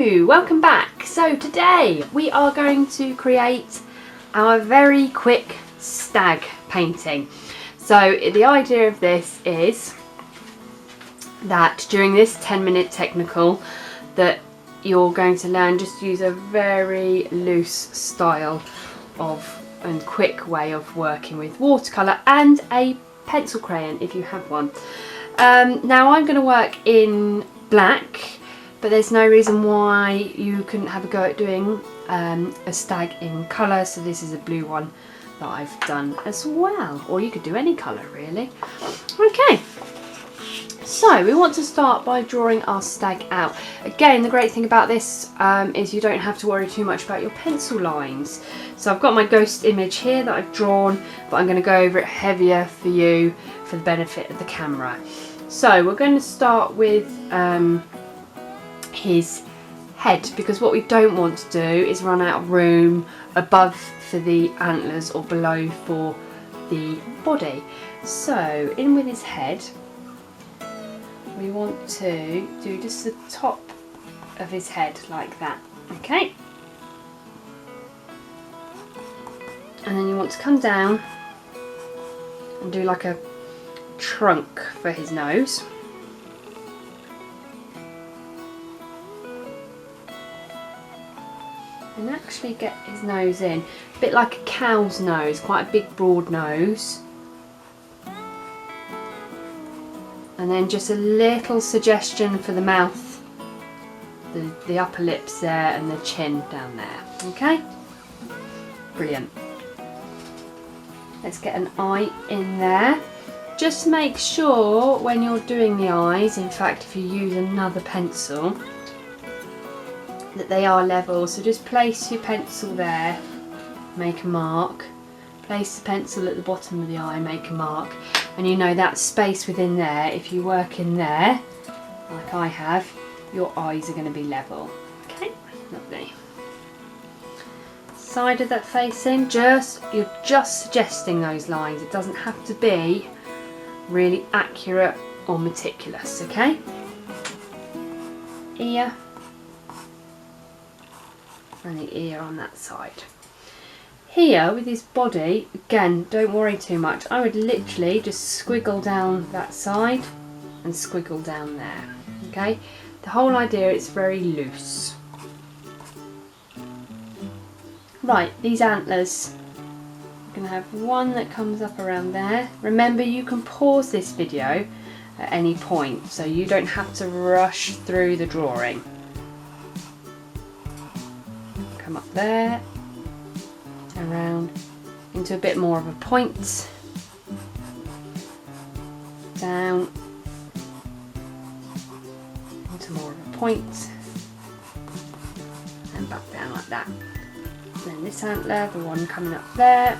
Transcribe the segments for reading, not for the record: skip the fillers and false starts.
Hello, welcome back. So today we are going to create our very quick stag painting. So the idea of this is that during this 10-minute technical that you're going to learn just to use a very loose style of and quick way of working with watercolour and a pencil crayon if you have one. Now I'm going to work in black, but there's no reason why you couldn't have a go at doing a stag in colour, so this is a blue one that I've done as well, or you could do any colour really. Okay, so we want to start by drawing our stag out. Again, the great thing about this is you don't have to worry too much about your pencil lines. So I've got my ghost image here that I've drawn, but I'm going to go over it heavier for you for the benefit of the camera. So we're going to start with his head, because what we don't want to do is run out of room above for the antlers or below for the body. So in with his head, we want to do just the top of his head like that, okay? And then you want to come down and do like a trunk for his nose. And actually get his nose in, a bit like a cow's nose, quite a big broad nose. And then just a little suggestion for the mouth, the upper lips there and the chin down there, okay? Brilliant. Let's get an eye in there. Just make sure when you're doing the eyes, in fact if you use another pencil, that they are level. So just place your pencil there, make a mark. Place the pencil at the bottom of the eye, make a mark. And you know that space within there, if you work in there, like I have, your eyes are going to be level. Okay, lovely. Side of that face in, you're just suggesting those lines. It doesn't have to be really accurate or meticulous, okay? Ear. And the ear on that side. Here with his body, again, don't worry too much. I would literally just squiggle down that side and squiggle down there, okay? The whole idea is very loose. Right, these antlers, we're going to have one that comes up around there. Remember, you can pause this video at any point, so you don't have to rush through the drawing. Come up there, around into a bit more of a point, down into more of a point, and back down like that. And then this antler, the one coming up there,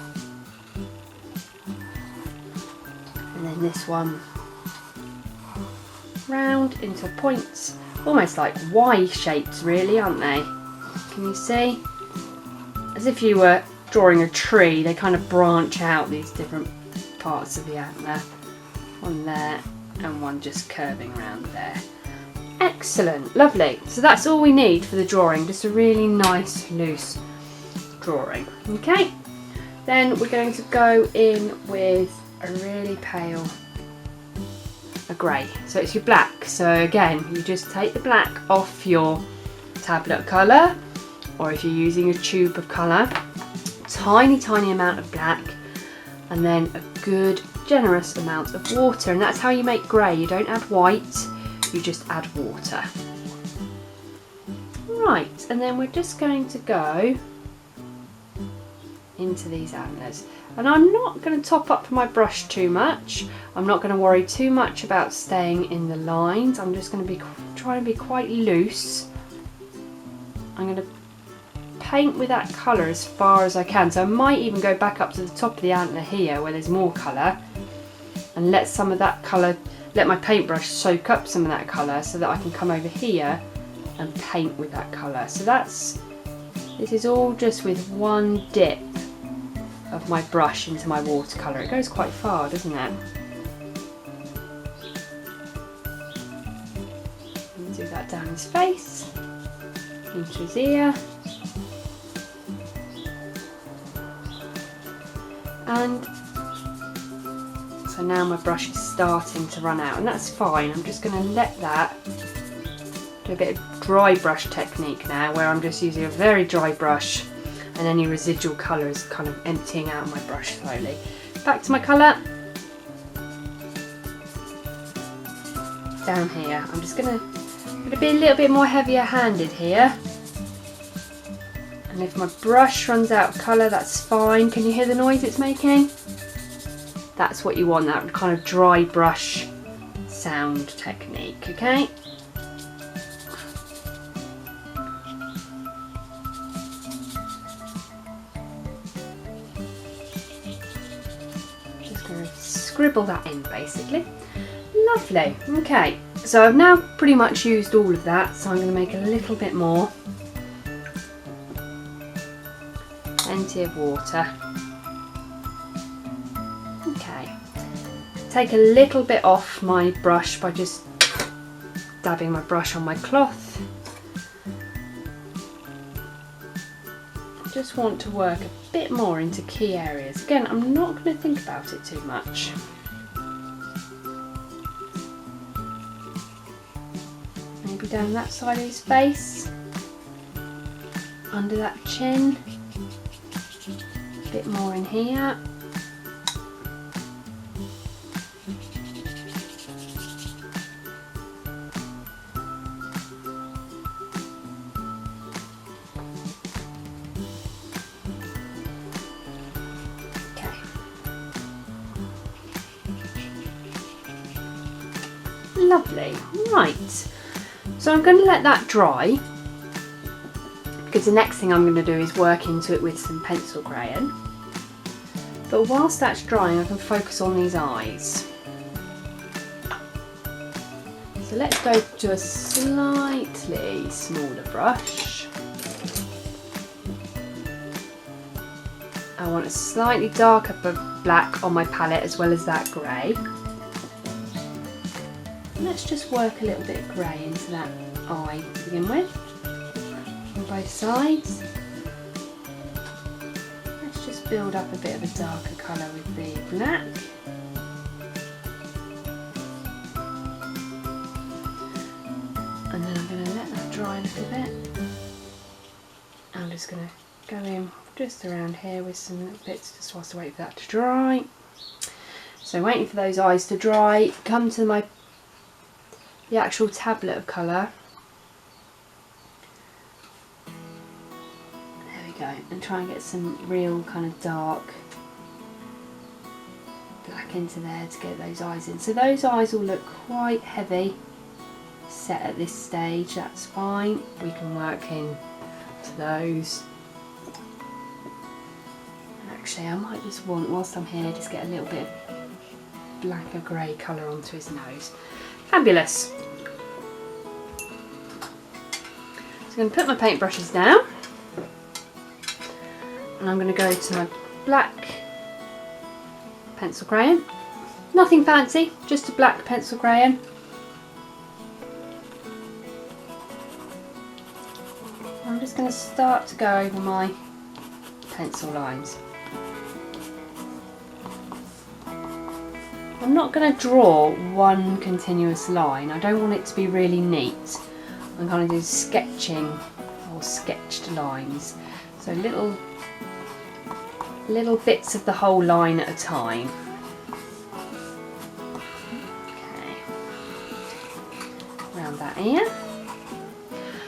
and then this one round into a point, almost like Y shapes really, aren't they? Can you see? As if you were drawing a tree, they kind of branch out these different parts of the antler. One there and one just curving around there. Excellent, lovely. So that's all we need for the drawing, just a really nice loose drawing. Okay, then we're going to go in with a really pale, a grey. So it's your black. So again, you just take the black off your tablet colour, or if you're using a tube of colour, tiny amount of black, and then a good generous amount of water, and that's how you make grey. You don't add white, you just add water. Right, and then we're just going to go into these antlers, and I'm not going to top up my brush too much. I'm not going to worry too much about staying in the lines. I'm just going to be trying to be quite loose. I'm going to paint with that colour as far as I can, so I might even go back up to the top of the antler here where there's more colour and let some of that colour, let my paintbrush soak up some of that colour so that I can come over here and paint with that colour. So this is all just with one dip of my brush into my watercolour. It goes quite far, doesn't it? Do that down his face. into his ear. And so now my brush is starting to run out, and that's fine. I'm just going to let that do a bit of dry brush technique now, where I'm just using a very dry brush and any residual colour is kind of emptying out of my brush slowly. Back to my colour. Down here, I'm just going to be a little bit more heavier handed here. And if my brush runs out of colour, that's fine. Can you hear the noise it's making? That's what you want, that kind of dry brush sound technique, okay? Just going to scribble that in basically. Lovely, okay. So I've now pretty much used all of that, so I'm going to make a little bit more. Plenty of water. Okay, take a little bit off my brush by just dabbing my brush on my cloth. I just want to work a bit more into key areas. Again, I'm not going to think about it too much. Maybe down that side of his face, under that chin. Bit more in here. Okay. Lovely. Right. So I'm going to let that dry, because the next thing I'm going to do is work into it with some pencil crayon. But whilst that's drying, I can focus on these eyes. So let's go to a slightly smaller brush. I want a slightly darker black on my palette as well as that grey. Let's just work a little bit of grey into that eye to begin with, on both sides. Let's just build up a bit of a darker colour with the black. And then I'm going to let that dry a little bit. I'm just going to go in just around here with some little bits just whilst I wait for that to dry. So waiting for those eyes to dry, come to the actual tablet of colour. There we go, and try and get some real kind of dark black into there to get those eyes in. So those eyes will look quite heavy set at this stage, that's fine. We can work in to those. Actually, I might just want, whilst I'm here, just get a little bit of black or grey colour onto his nose. Fabulous. So I'm going to put my paintbrushes down, and I'm going to go to my black pencil crayon. Nothing fancy, just a black pencil crayon. I'm just going to start to go over my pencil lines. I'm not going to draw one continuous line. I don't want it to be really neat. I'm going to do sketching or sketched lines. So little bits of the whole line at a time. Okay. Around that ear.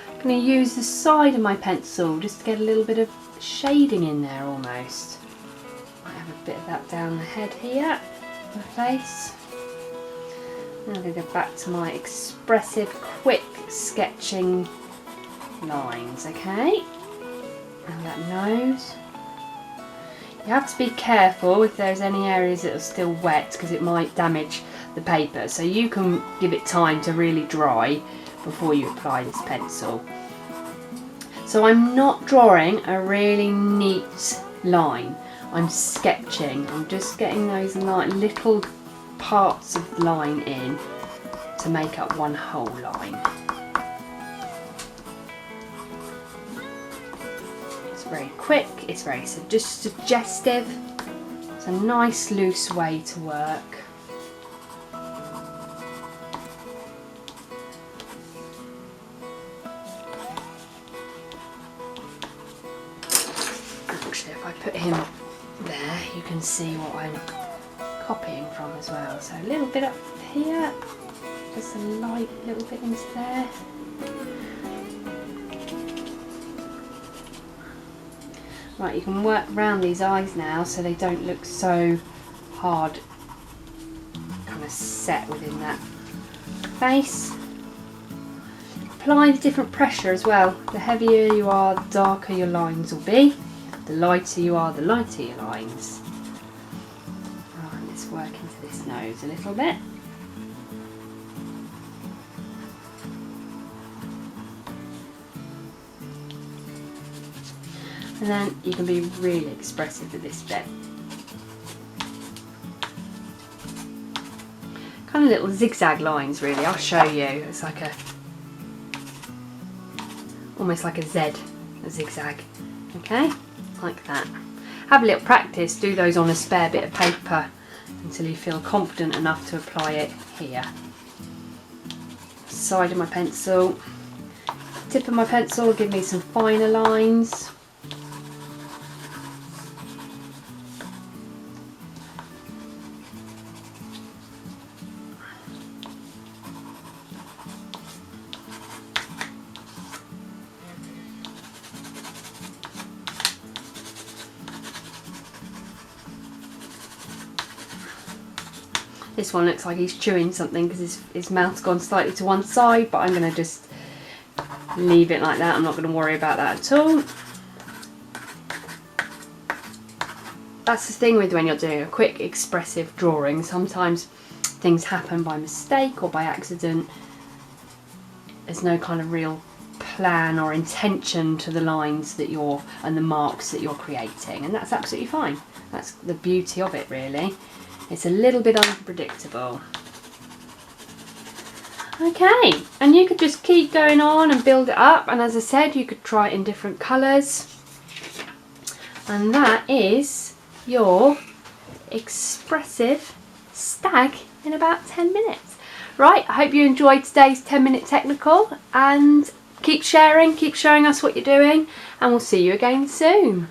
I'm going to use the side of my pencil just to get a little bit of shading in there almost. Might have a bit of that down the head here. My face. Now I'm going to go back to my expressive, quick sketching lines, okay? And that nose. You have to be careful if there's any areas that are still wet, because it might damage the paper. So you can give it time to really dry before you apply this pencil. So I'm not drawing a really neat line. I'm sketching. I'm just getting those little parts of the line in to make up one whole line. very quick, it's very just suggestive. It's a nice loose way to work. Actually, if I put him there, you can see what I'm copying from as well. So a little bit up here, just a light little bit into there. Right, you can work around these eyes now so they don't look so hard, kind of set within that face. Apply the different pressure as well. The heavier you are, the darker your lines will be. The lighter you are, the lighter your lines. Right, let's work into this nose a little bit. And then you can be really expressive with this bit. Kind of little zigzag lines really, I'll show you. It's like almost like a Z, a zigzag. Okay, like that. Have a little practice, do those on a spare bit of paper until you feel confident enough to apply it here. Side of my pencil, tip of my pencil will give me some finer lines. This one looks like he's chewing something because his mouth's gone slightly to one side, but I'm going to just leave it like that. I'm not going to worry about that at all. That's the thing with when you're doing a quick expressive drawing. Sometimes things happen by mistake or by accident. There's no kind of real plan or intention to the lines that and the marks that you're creating, and that's absolutely fine. That's the beauty of it really. It's a little bit unpredictable. Okay, and you could just keep going on and build it up, and as I said, you could try it in different colours. And that is your expressive stag in about 10 minutes. Right, I hope you enjoyed today's 10-minute technical, and keep sharing, keep showing us what you're doing, and we'll see you again soon.